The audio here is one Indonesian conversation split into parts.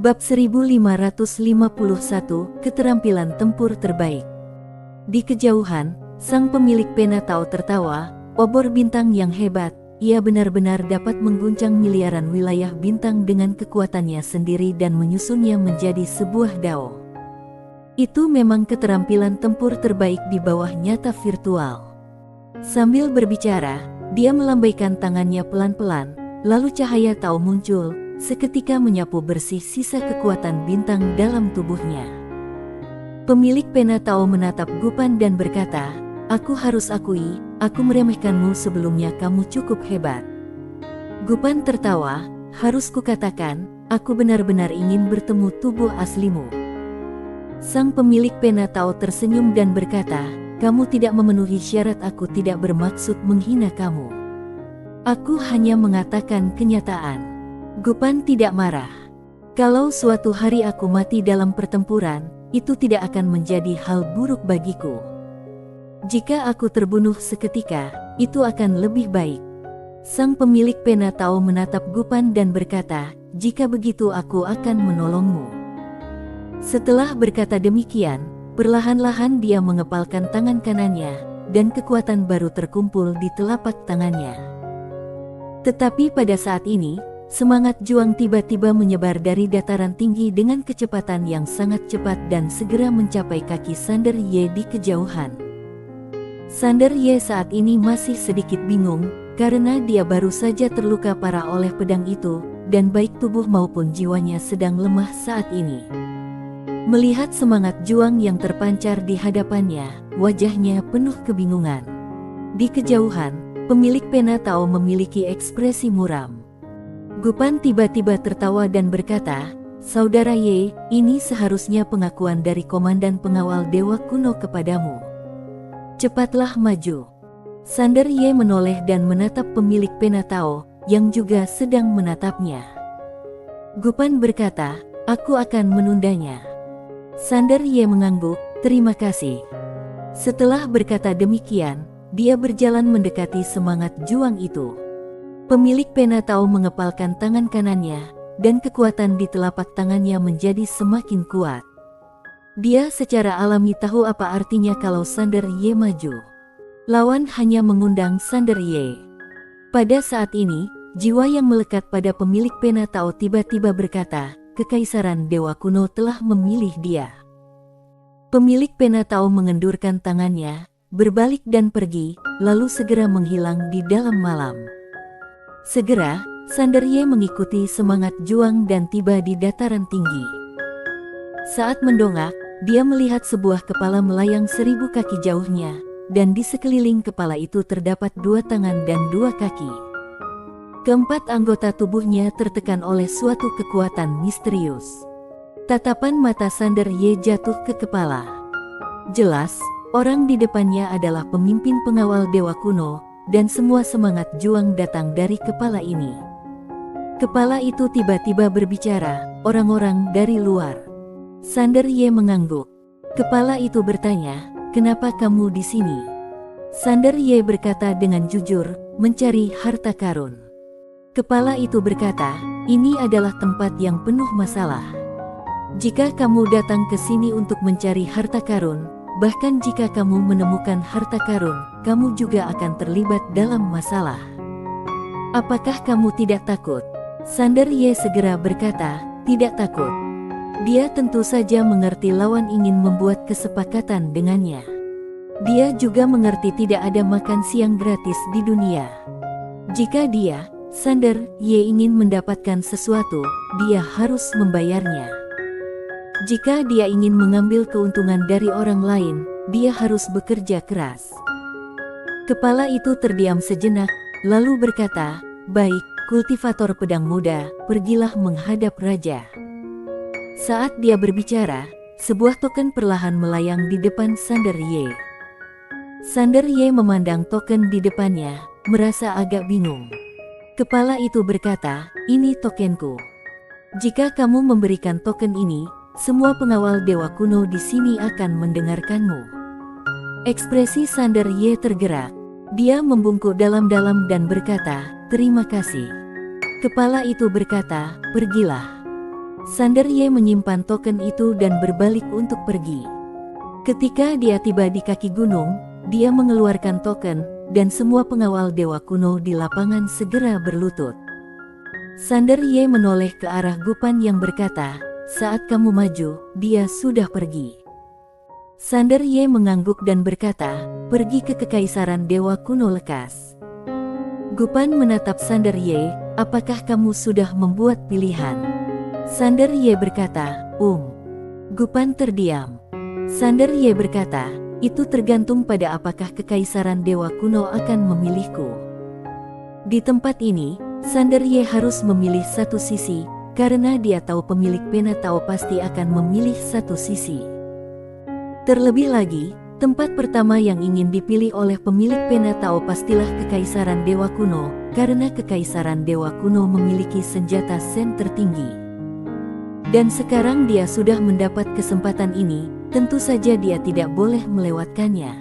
Bab 1551, Keterampilan Tempur Terbaik. Di kejauhan, sang pemilik pena Tao tertawa, obor bintang yang hebat, ia benar-benar dapat mengguncang miliaran wilayah bintang dengan kekuatannya sendiri dan menyusunnya menjadi sebuah dao. Itu memang keterampilan tempur terbaik di bawah nyata virtual. Sambil berbicara, dia melambaikan tangannya pelan-pelan, lalu cahaya Tao muncul, seketika menyapu bersih sisa kekuatan bintang dalam tubuhnya. Pemilik pena Tao menatap Gupan dan berkata, "Aku harus akui, aku meremehkanmu sebelumnya, kamu cukup hebat." Gupan tertawa, "Harus kukatakan, aku benar-benar ingin bertemu tubuh aslimu." Sang pemilik pena Tao tersenyum dan berkata, "Kamu tidak memenuhi syarat, aku tidak bermaksud menghina kamu. Aku hanya mengatakan kenyataan." Gupan tidak marah. "Kalau suatu hari aku mati dalam pertempuran, itu tidak akan menjadi hal buruk bagiku. Jika aku terbunuh seketika, itu akan lebih baik." Sang pemilik pena Tao menatap Gupan dan berkata, "Jika begitu aku akan menolongmu." Setelah berkata demikian, perlahan-lahan dia mengepalkan tangan kanannya, dan kekuatan baru terkumpul di telapak tangannya. Tetapi pada saat ini, semangat juang tiba-tiba menyebar dari dataran tinggi dengan kecepatan yang sangat cepat dan segera mencapai kaki Sander Ye di kejauhan. Sander Ye saat ini masih sedikit bingung, karena dia baru saja terluka parah oleh pedang itu, dan baik tubuh maupun jiwanya sedang lemah saat ini. Melihat semangat juang yang terpancar di hadapannya, wajahnya penuh kebingungan. Di kejauhan, pemilik pena Tao memiliki ekspresi muram. Gupan tiba-tiba tertawa dan berkata, "Saudara Ye, ini seharusnya pengakuan dari komandan pengawal Dewa Kuno kepadamu. Cepatlah maju." Sander Ye menoleh dan menatap pemilik pena Tao, yang juga sedang menatapnya. Gupan berkata, "Aku akan menundanya." Sander Ye mengangguk, "Terima kasih." Setelah berkata demikian, dia berjalan mendekati semangat juang itu. Pemilik pena Tao mengepalkan tangan kanannya, dan kekuatan di telapak tangannya menjadi semakin kuat. Dia secara alami tahu apa artinya kalau Sander Ye maju. Lawan hanya mengundang Sander Ye. Pada saat ini, jiwa yang melekat pada pemilik pena Tao tiba-tiba berkata, "Kekaisaran Dewa Kuno telah memilih dia." Pemilik pena Tao mengendurkan tangannya, berbalik dan pergi, lalu segera menghilang di dalam malam. Segera, Sander Ye mengikuti semangat juang dan tiba di dataran tinggi. Saat mendongak, dia melihat sebuah kepala melayang 1000 kaki jauhnya, dan di sekeliling kepala itu terdapat 2 tangan dan 2 kaki. Keempat anggota tubuhnya tertekan oleh suatu kekuatan misterius. Tatapan mata Sander Ye jatuh ke kepala. Jelas, orang di depannya adalah pemimpin pengawal Dewa Kuno, dan semua semangat juang datang dari kepala ini. Kepala itu tiba-tiba berbicara, "Orang-orang dari luar." Sander Ye mengangguk. Kepala itu bertanya, "Kenapa kamu di sini?" Sander Ye berkata dengan jujur, "Mencari harta karun." Kepala itu berkata, "Ini adalah tempat yang penuh masalah. Jika kamu datang ke sini untuk mencari harta karun, bahkan jika kamu menemukan harta karun, kamu juga akan terlibat dalam masalah. Apakah kamu tidak takut?" Sander Ye segera berkata, "Tidak takut." Dia tentu saja mengerti lawan ingin membuat kesepakatan dengannya. Dia juga mengerti tidak ada makan siang gratis di dunia. Jika dia, Sander Ye, ingin mendapatkan sesuatu, dia harus membayarnya. Jika dia ingin mengambil keuntungan dari orang lain, dia harus bekerja keras. Kepala itu terdiam sejenak, lalu berkata, "Baik, kultivator pedang muda, pergilah menghadap raja." Saat dia berbicara, sebuah token perlahan melayang di depan Sander Ye. Sander Ye memandang token di depannya, merasa agak bingung. Kepala itu berkata, "Ini tokenku. Jika kamu memberikan token ini, semua pengawal Dewa Kuno di sini akan mendengarkanmu." Ekspresi Sander Ye tergerak. Dia membungkuk dalam-dalam dan berkata, "Terima kasih." Kepala itu berkata, "Pergilah." Sander Ye menyimpan token itu dan berbalik untuk pergi. Ketika dia tiba di kaki gunung, dia mengeluarkan token, dan semua pengawal dewa kuno di lapangan segera berlutut. Sander Ye menoleh ke arah Gupan yang berkata, "Saat kamu maju, dia sudah pergi." Sander Ye mengangguk dan berkata, "Pergi ke kekaisaran dewa kuno lekas." Gupan menatap Sander Ye, "Apakah kamu sudah membuat pilihan?" Sander Ye berkata, Gupan terdiam. Sander Ye berkata, "Itu tergantung pada apakah kekaisaran dewa kuno akan memilihku." Di tempat ini, Sander Ye harus memilih satu sisi, karena dia tahu pemilik pena Tao pasti akan memilih satu sisi. Terlebih lagi, tempat pertama yang ingin dipilih oleh pemilik pena Tao pastilah kekaisaran dewa kuno, karena kekaisaran dewa kuno memiliki senjata Sen tertinggi. Dan sekarang dia sudah mendapat kesempatan ini, tentu saja dia tidak boleh melewatkannya.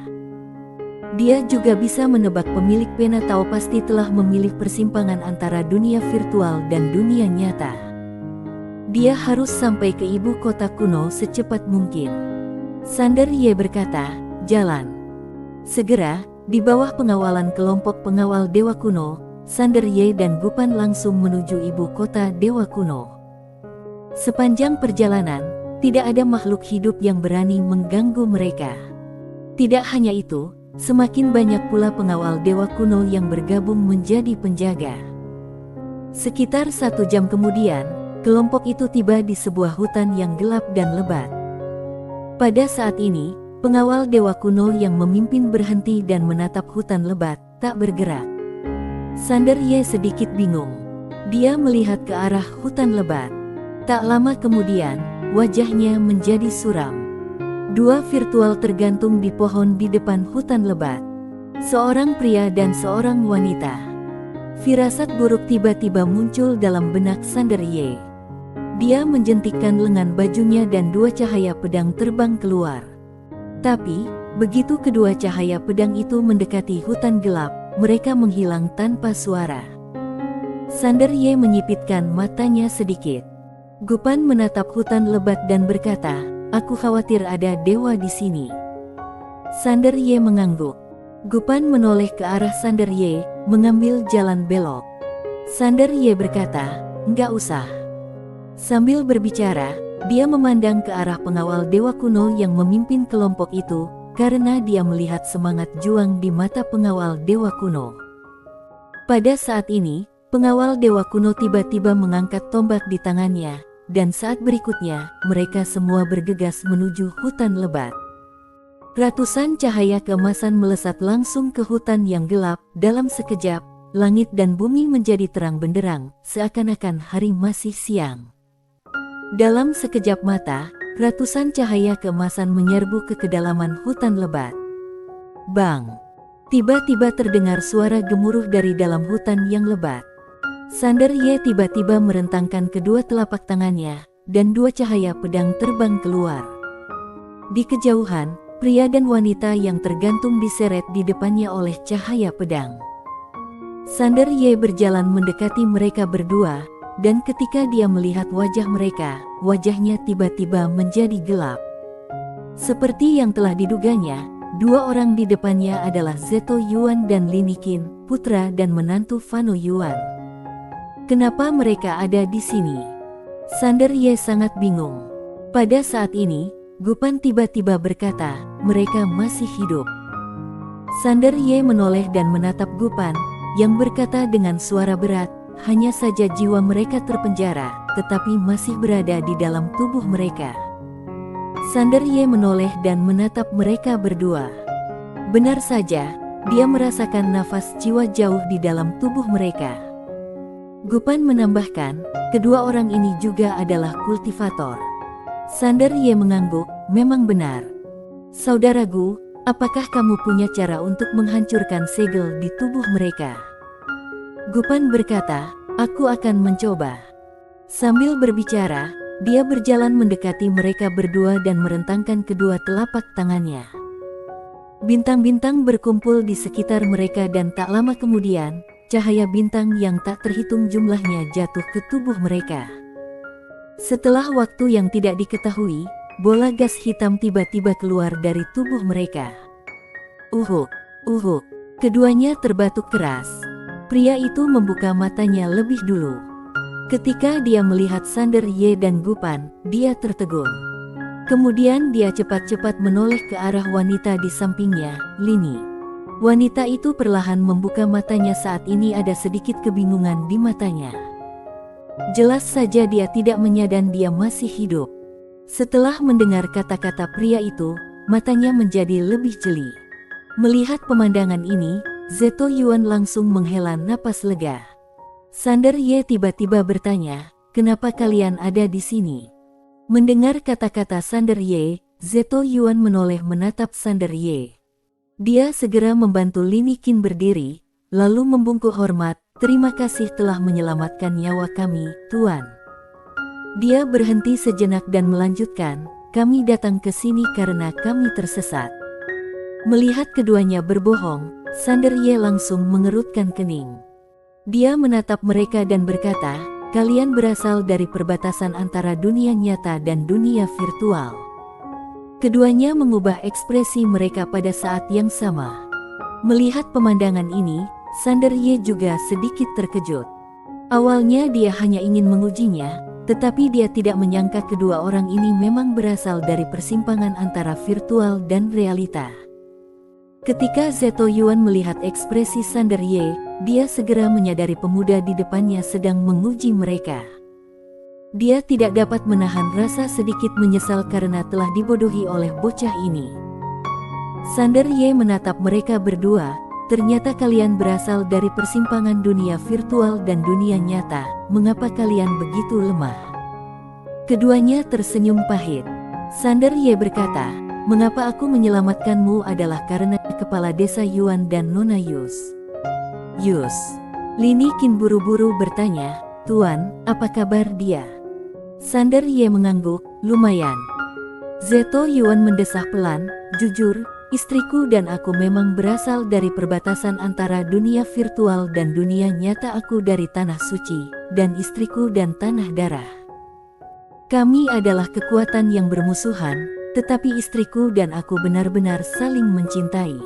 Dia juga bisa menebak pemilik pena Tao pasti telah memilih persimpangan antara dunia virtual dan dunia nyata. Dia harus sampai ke ibu kota kuno secepat mungkin. Sander Ye berkata, "Jalan." Segera, di bawah pengawalan kelompok pengawal dewa kuno, Sander Ye dan Gupan langsung menuju ibu kota dewa kuno. Sepanjang perjalanan, tidak ada makhluk hidup yang berani mengganggu mereka. Tidak hanya itu, semakin banyak pula pengawal dewa kuno yang bergabung menjadi penjaga. Sekitar 1 jam kemudian, kelompok itu tiba di sebuah hutan yang gelap dan lebat. Pada saat ini, pengawal dewa kuno yang memimpin berhenti dan menatap hutan lebat, tak bergerak. Sander Ye sedikit bingung. Dia melihat ke arah hutan lebat. Tak lama kemudian, wajahnya menjadi suram. 2 virtual tergantung di pohon di depan hutan lebat. Seorang pria dan seorang wanita. Firasat buruk tiba-tiba muncul dalam benak Sander Ye. Dia menjentikkan lengan bajunya dan 2 cahaya pedang terbang keluar. Tapi, begitu kedua cahaya pedang itu mendekati hutan gelap, mereka menghilang tanpa suara. Sander Ye menyipitkan matanya sedikit. Gupan menatap hutan lebat dan berkata, "Aku khawatir ada dewa di sini." Sander Ye mengangguk. Gupan menoleh ke arah Sander Ye, mengambil jalan belok. Sander Ye berkata, "Enggak usah." Sambil berbicara, dia memandang ke arah pengawal dewa kuno yang memimpin kelompok itu, karena dia melihat semangat juang di mata pengawal dewa kuno. Pada saat ini, pengawal dewa kuno tiba-tiba mengangkat tombak di tangannya, dan saat berikutnya, mereka semua bergegas menuju hutan lebat. Ratusan cahaya keemasan melesat langsung ke hutan yang gelap. Dalam sekejap, langit dan bumi menjadi terang benderang, seakan-akan hari masih siang. Dalam sekejap mata, ratusan cahaya keemasan menyerbu ke kedalaman hutan lebat. Bang! Tiba-tiba terdengar suara gemuruh dari dalam hutan yang lebat. Sander Ye tiba-tiba merentangkan kedua telapak tangannya, dan 2 cahaya pedang terbang keluar. Di kejauhan, pria dan wanita yang tergantung diseret di depannya oleh cahaya pedang. Sander Ye berjalan mendekati mereka berdua, dan ketika dia melihat wajah mereka, wajahnya tiba-tiba menjadi gelap. Seperti yang telah diduganya, 2 orang di depannya adalah Zeto Yuan dan Lin Niqin, putra dan menantu Fano Yuan. Kenapa mereka ada di sini? Sander Ye sangat bingung. Pada saat ini, Gupan tiba-tiba berkata, "Mereka masih hidup." Sander Ye menoleh dan menatap Gupan, yang berkata dengan suara berat, "Hanya saja jiwa mereka terpenjara, tetapi masih berada di dalam tubuh mereka." Sander Ye menoleh dan menatap mereka berdua. Benar saja, dia merasakan nafas jiwa jauh di dalam tubuh mereka. Gupan menambahkan, kedua orang ini juga adalah kultivator. Sander Ye mengangguk, "Memang benar. Saudaraku, apakah kamu punya cara untuk menghancurkan segel di tubuh mereka?" Gupan berkata, "Aku akan mencoba." Sambil berbicara, dia berjalan mendekati mereka berdua dan merentangkan kedua telapak tangannya. Bintang-bintang berkumpul di sekitar mereka dan tak lama kemudian, cahaya bintang yang tak terhitung jumlahnya jatuh ke tubuh mereka. Setelah waktu yang tidak diketahui, bola gas hitam tiba-tiba keluar dari tubuh mereka. Uhuk, uhuk. Keduanya terbatuk keras. Pria itu membuka matanya lebih dulu. Ketika dia melihat Sander Ye dan Gupan, dia tertegun. Kemudian dia cepat-cepat menoleh ke arah wanita di sampingnya, Lini. Wanita itu perlahan membuka matanya. Saat ini ada sedikit kebingungan di matanya. Jelas saja dia tidak menyadari dia masih hidup. Setelah mendengar kata-kata pria itu, matanya menjadi lebih jeli. Melihat pemandangan ini, Zeto Yuan langsung menghela napas lega. Sander Ye tiba-tiba bertanya, "Kenapa kalian ada di sini?" Mendengar kata-kata Sander Ye, Zeto Yuan menoleh menatap Sander Ye. Dia segera membantu Lini Qin berdiri, lalu membungkuk hormat, "Terima kasih telah menyelamatkan nyawa kami, Tuan." Dia berhenti sejenak dan melanjutkan, "Kami datang ke sini karena kami tersesat." Melihat keduanya berbohong, Sander Ye langsung mengerutkan kening. Dia menatap mereka dan berkata, "Kalian berasal dari perbatasan antara dunia nyata dan dunia virtual." Keduanya mengubah ekspresi mereka pada saat yang sama. Melihat pemandangan ini, Sander Ye juga sedikit terkejut. Awalnya dia hanya ingin mengujinya, tetapi dia tidak menyangka kedua orang ini memang berasal dari persimpangan antara virtual dan realita. Ketika Zeto Yuan melihat ekspresi Sander Ye, dia segera menyadari pemuda di depannya sedang menguji mereka. Dia tidak dapat menahan rasa sedikit menyesal karena telah dibodohi oleh bocah ini. Sander Ye menatap mereka berdua, "Ternyata kalian berasal dari persimpangan dunia virtual dan dunia nyata, mengapa kalian begitu lemah?" Keduanya tersenyum pahit. Sander Ye berkata, "Mengapa aku menyelamatkanmu adalah karena kepala desa Yuan dan Nona Yus." "Yus?" Lini Qin buru-buru bertanya, "Tuan, apa kabar dia?" Sander Ye mengangguk, "Lumayan." Zeto Yuan mendesah pelan, "Jujur, istriku dan aku memang berasal dari perbatasan antara dunia virtual dan dunia nyata. Aku dari Tanah Suci, dan istriku dan Tanah Darah. Kami adalah kekuatan yang bermusuhan, tetapi istriku dan aku benar-benar saling mencintai.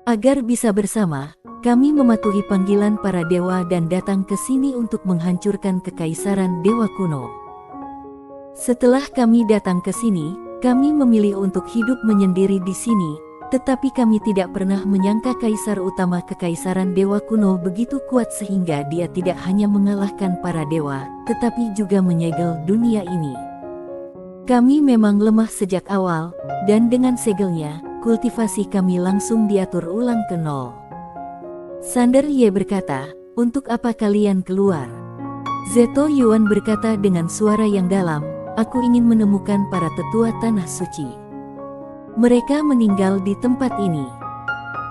Agar bisa bersama, kami mematuhi panggilan para dewa dan datang ke sini untuk menghancurkan kekaisaran dewa kuno. Setelah kami datang ke sini, kami memilih untuk hidup menyendiri di sini, tetapi kami tidak pernah menyangka kaisar utama kekaisaran dewa kuno begitu kuat sehingga dia tidak hanya mengalahkan para dewa, tetapi juga menyegel dunia ini. Kami memang lemah sejak awal, dan dengan segelnya, kultivasi kami langsung diatur ulang ke nol." Sander Ye berkata, "Untuk apa kalian keluar?" Zeto Yuan berkata dengan suara yang dalam, "Aku ingin menemukan para tetua Tanah Suci. Mereka meninggal di tempat ini.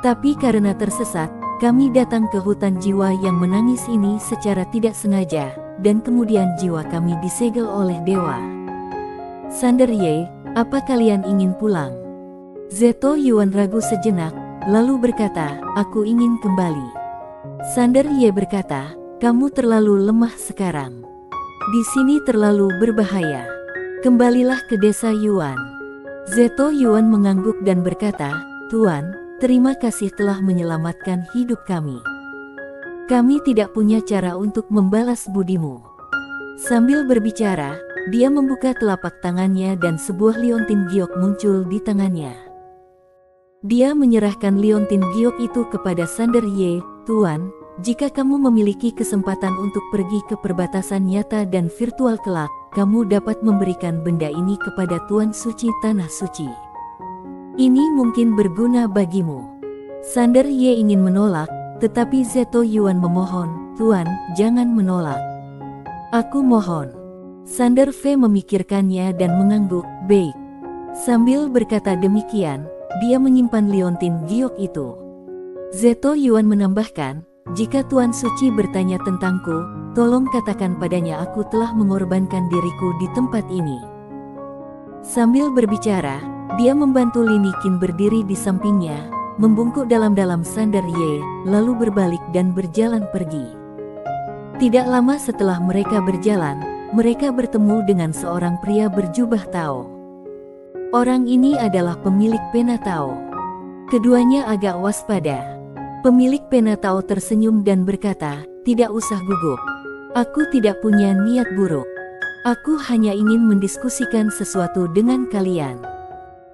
Tapi karena tersesat, kami datang ke hutan jiwa yang menangis ini secara tidak sengaja, dan kemudian jiwa kami disegel oleh dewa." "Sander Ye, apa kalian ingin pulang?" Zeto Yuan ragu sejenak, lalu berkata, "Aku ingin kembali." Sander Ye berkata, "Kamu terlalu lemah sekarang. Di sini terlalu berbahaya. Kembalilah ke desa Yuan." Zeto Yuan mengangguk dan berkata, "Tuan, terima kasih telah menyelamatkan hidup kami. Kami tidak punya cara untuk membalas budimu." Sambil berbicara, dia membuka telapak tangannya dan sebuah liontin giok muncul di tangannya. Dia menyerahkan liontin giok itu kepada Sander Ye, "Tuan, jika kamu memiliki kesempatan untuk pergi ke perbatasan nyata dan virtual kelak, kamu dapat memberikan benda ini kepada Tuan Suci Tanah Suci. Ini mungkin berguna bagimu." Sander Ye ingin menolak, tetapi Zeto Yuan memohon, "Tuan, jangan menolak. Aku mohon." Sander Fe memikirkannya dan mengangguk, "Baik." Sambil berkata demikian, dia menyimpan liontin giok itu. Zeto Yuan menambahkan, "Jika Tuan Suci bertanya tentangku, tolong katakan padanya aku telah mengorbankan diriku di tempat ini." Sambil berbicara, dia membantu Lini Qin berdiri di sampingnya, membungkuk dalam-dalam Sander Ye, lalu berbalik dan berjalan pergi. Tidak lama setelah mereka berjalan, mereka bertemu dengan seorang pria berjubah Tao. Orang ini adalah pemilik pena Tao. Keduanya agak waspada. Pemilik pena Tao tersenyum dan berkata, "Tidak usah gugup. Aku tidak punya niat buruk. Aku hanya ingin mendiskusikan sesuatu dengan kalian."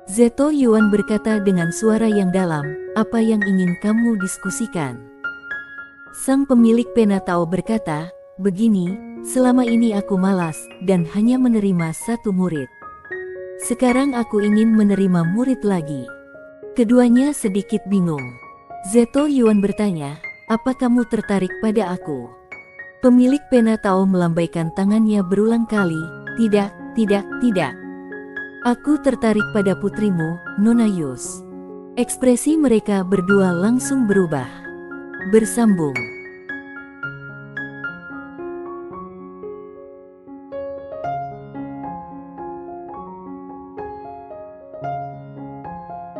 Zeto Yuan berkata dengan suara yang dalam, "Apa yang ingin kamu diskusikan?" Sang pemilik pena Tao berkata, "Begini, selama ini aku malas dan hanya menerima satu murid. Sekarang aku ingin menerima murid lagi." Keduanya sedikit bingung. Zeto Yuan bertanya, "Apa kamu tertarik pada aku?" Pemilik pena Tao melambaikan tangannya berulang kali, "Tidak, tidak, tidak. Aku tertarik pada putrimu, Nona Yus." Ekspresi mereka berdua langsung berubah. Bersambung.